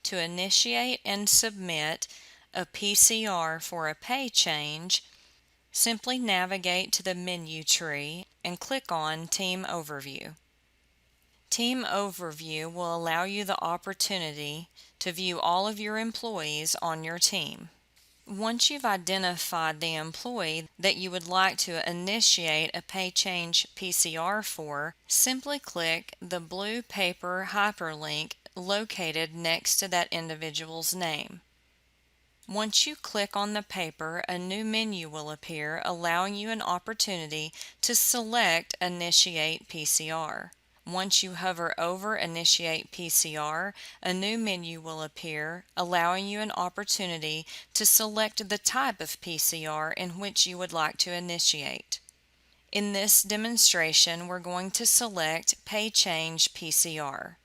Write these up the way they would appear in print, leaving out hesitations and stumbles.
to initiate and submit a PCR for a pay change, simply navigate to the menu tree and click on Team Overview. Team Overview will allow you the opportunity to view all of your employees on your team. Once you've identified the employee that you would like to initiate a pay change PCR for, simply click the blue paper hyperlink located next to that individual's name. Once you click on the paper, a new menu will appear, allowing you an opportunity to select Initiate PCR. Once you hover over Initiate PCR, a new menu will appear, allowing you an opportunity to select the type of PCR in which you would like to initiate. In this demonstration, we're going to select Pay Change PCR.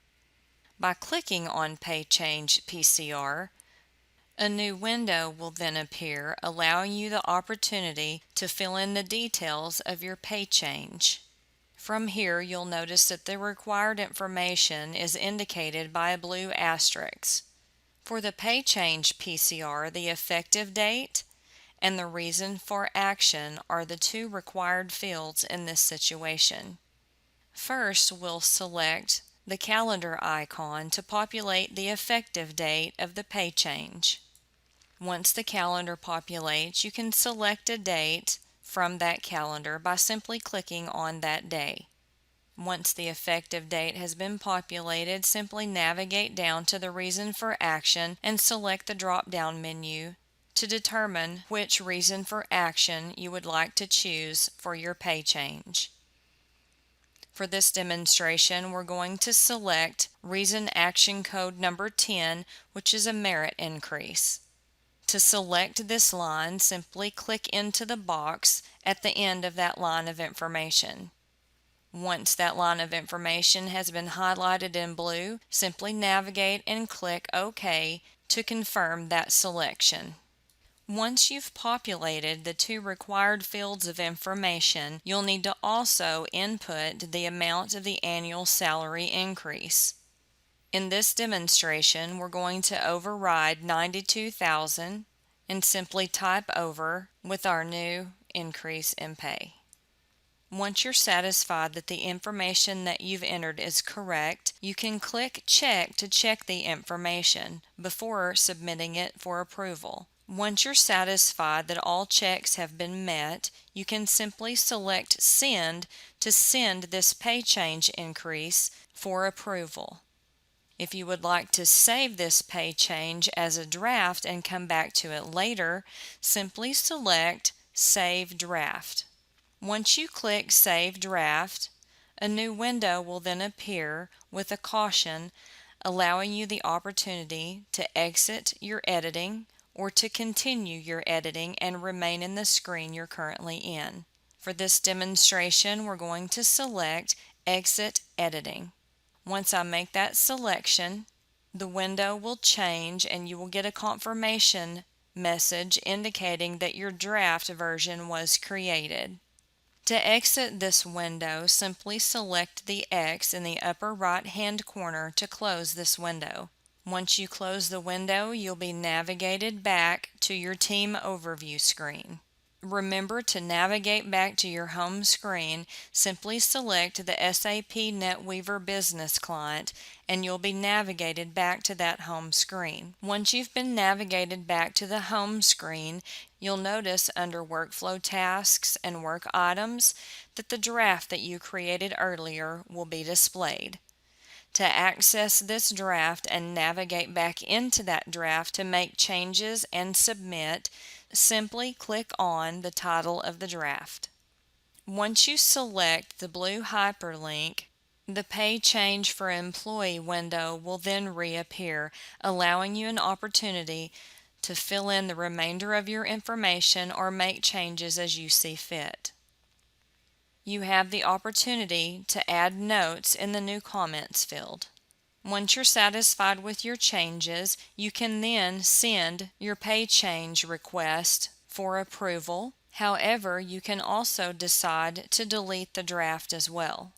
By clicking on Pay Change PCR, a new window will then appear, allowing you the opportunity to fill in the details of your pay change. From here, you'll notice that the required information is indicated by a blue asterisk. For the pay change PCR, the effective date and the reason for action are the two required fields in this situation. First, we'll select the calendar icon to populate the effective date of the pay change. Once the calendar populates, you can select a date from that calendar by simply clicking on that day. Once the effective date has been populated, simply navigate down to the reason for action and select the drop-down menu to determine which reason for action you would like to choose for your pay change. For this demonstration, we're going to select Reason Action Code number 10, which is a merit increase. To select this line, simply click into the box at the end of that line of information. Once that line of information has been highlighted in blue, simply navigate and click OK to confirm that selection. Once you've populated the two required fields of information, you'll need to also input the amount of the annual salary increase. In this demonstration, we're going to override 92,000 and simply type over with our new increase in pay. Once you're satisfied that the information that you've entered is correct, you can click Check to check the information before submitting it for approval. Once you're satisfied that all checks have been met, you can simply select Send to send this pay change increase for approval. If you would like to save this pay change as a draft and come back to it later, simply select Save Draft. Once you click Save Draft, a new window will then appear with a caution allowing you the opportunity to exit your editing or to continue your editing and remain in the screen you're currently in. For this demonstration, we're going to select Exit Editing. Once I make that selection, the window will change and you will get a confirmation message indicating that your draft version was created. To exit this window, simply select the X in the upper right-hand corner to close this window. Once you close the window, you'll be navigated back to your Team Overview screen. Remember to navigate back to your home screen, simply select the SAP NetWeaver Business Client and you'll be navigated back to that home screen. Once you've been navigated back to the home screen, you'll notice under Workflow Tasks and Work Items that the draft that you created earlier will be displayed. To access this draft and navigate back into that draft to make changes and submit, simply click on the title of the draft. Once you select the blue hyperlink, the Pay Change for Employee window will then reappear, allowing you an opportunity to fill in the remainder of your information or make changes as you see fit. You have the opportunity to add notes in the New Comments field. Once you're satisfied with your changes, you can then send your pay change request for approval. However, you can also decide to delete the draft as well.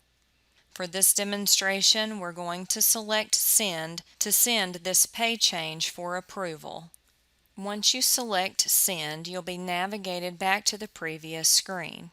For this demonstration, we're going to select Send to send this pay change for approval. Once you select Send, you'll be navigated back to the previous screen.